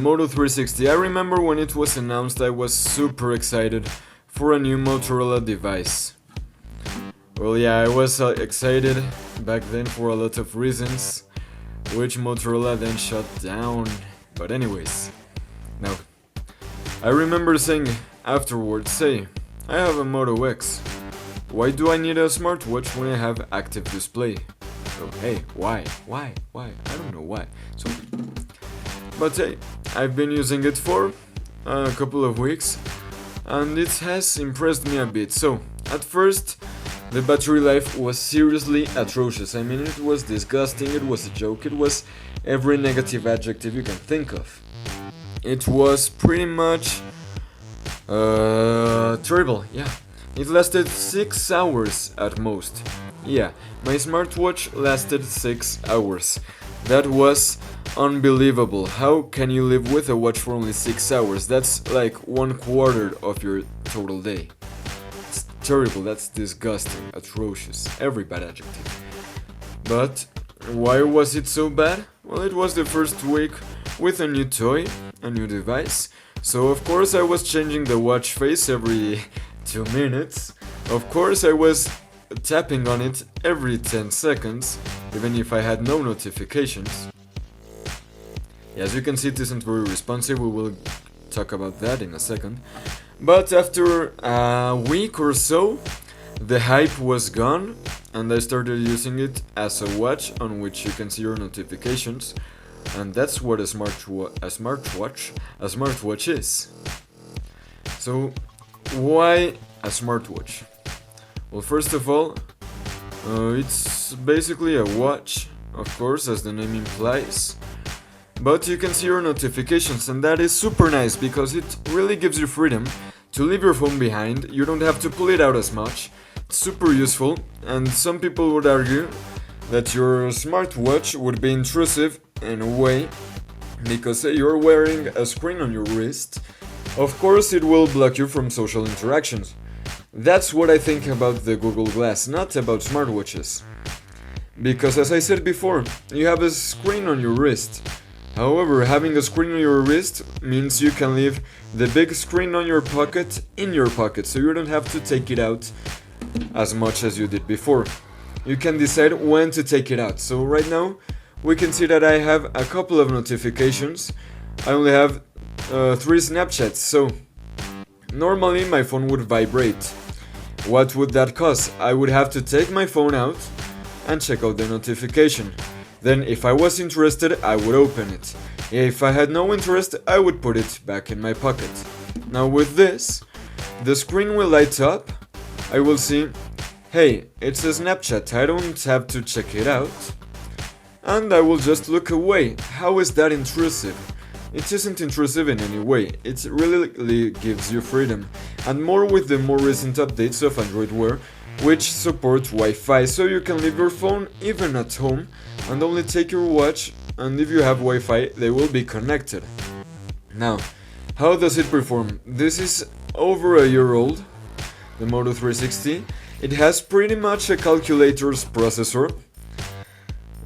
Moto 360. I remember when it was announced I was super excited for a new Motorola device. Well, yeah, I was excited back then for a lot of reasons, which Motorola then shut down. But anyways, now, I remember saying afterwards, hey, I have a Moto X. Why do I need a smartwatch when I have active display? So, hey, why? I don't know why. So, but hey, I've been using it for a couple of weeks, and it has impressed me a bit. So, at first, the battery life was seriously atrocious. I mean, it was disgusting, it was a joke, it was every negative adjective you can think of. It was pretty much terrible, yeah. It lasted 6 hours at most. Yeah, my smartwatch lasted 6 hours. That was unbelievable. How can you live with a watch for only 6 hours? That's like 1/4 of your total day. It's terrible, that's disgusting, atrocious, every bad adjective. But why was it so bad? Well, it was the first week with a new toy, a new device. So of course I was changing the watch face every 2 minutes. Of course I was tapping on it every 10 seconds, even if I had no notifications. As you can see, it isn't very responsive, we will talk about that in a second. But after a week or so, the hype was gone, and I started using it as a watch on which you can see your notifications. And that's what a smartwatch is. So, why a smartwatch? Well, first of all, it's basically a watch, of course, as the name implies. But you can see your notifications, and that is super nice because it really gives you freedom to leave your phone behind. You don't have to pull it out as much. It's super useful, and some people would argue that your smartwatch would be intrusive in a way because you're wearing a screen on your wrist. Of course, it will block you from social interactions. That's what I think about the Google Glass, not about smartwatches. Because as I said before, you have a screen on your wrist. However, having a screen on your wrist means you can leave the big screen on your pocket in your pocket, so you don't have to take it out as much as you did before. You can decide when to take it out. So right now, we can see that I have a couple of notifications. I only have 3 Snapchats, so normally my phone would vibrate. What would that cause? I would have to take my phone out and check out the notification. Then if I was interested, I would open it. If I had no interest, I would put it back in my pocket. Now with this, the screen will light up. I will see, hey, it's a Snapchat, I don't have to check it out. And I will just look away. How is that intrusive? It isn't intrusive in any way, it really gives you freedom. And more with the more recent updates of Android Wear, which support Wi-Fi, so you can leave your phone even at home and only take your watch, and if you have Wi-Fi, they will be connected. Now, how does it perform? This is over a year old, the Moto 360. It has pretty much a calculator's processor.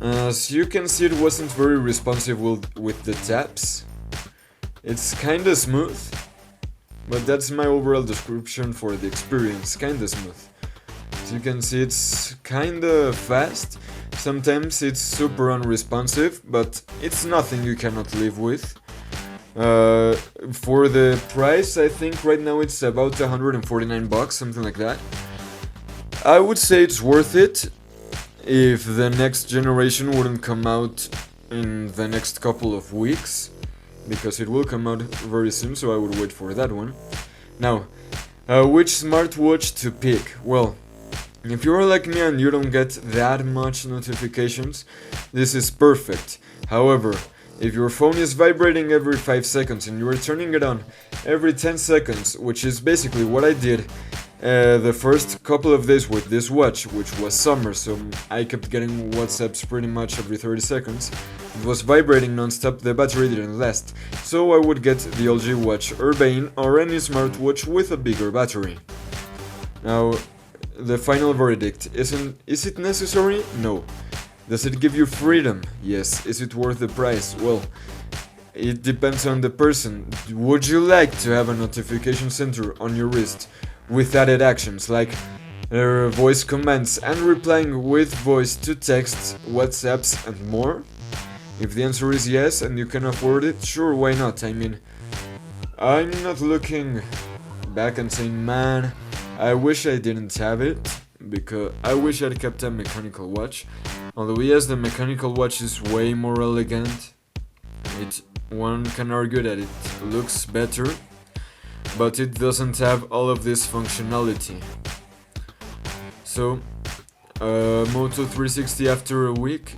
As you can see, it wasn't very responsive with the taps. It's kinda smooth, but that's my overall description for the experience, kinda smooth. As you can see, it's kinda fast. Sometimes it's super unresponsive, but it's nothing you cannot live with. For the price, I think right now it's about $149, something like that. I would say it's worth it if the next generation wouldn't come out in the next couple of weeks, because it will come out very soon, so I would wait for that one. Now, which smartwatch to pick? Well, if you're like me and you don't get that much notifications, this is perfect. However, if your phone is vibrating every 5 seconds and you are turning it on every 10 seconds, which is basically what I did the first couple of days with this watch, which was summer, so I kept getting WhatsApps pretty much every 30 seconds. It was vibrating non-stop, the battery didn't last, so I would get the LG Watch Urbane or any smartwatch with a bigger battery. Now, the final verdict, is it necessary? No. Does it give you freedom? Yes. Is it worth the price? Well, It depends on the person. Would you like to have a notification center on your wrist with added actions like voice commands and replying with voice to texts, WhatsApps, and more? If the answer is yes and you can afford it, sure, why not? I mean, I'm not looking back and saying, man, I wish I didn't have it, because I wish I'd kept a mechanical watch. Although yes, the mechanical watch is way more elegant. One can argue that it looks better, but it doesn't have all of this functionality. So, Moto 360 after a week,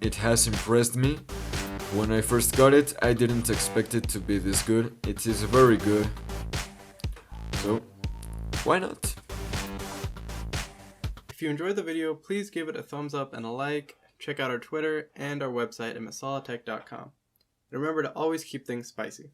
it has impressed me. When I first got it, I didn't expect it to be this good. It is very good. So, why not? If you enjoyed the video, please give it a thumbs up and a like. Check out our Twitter and our website at masalatech.com. And remember to always keep things spicy.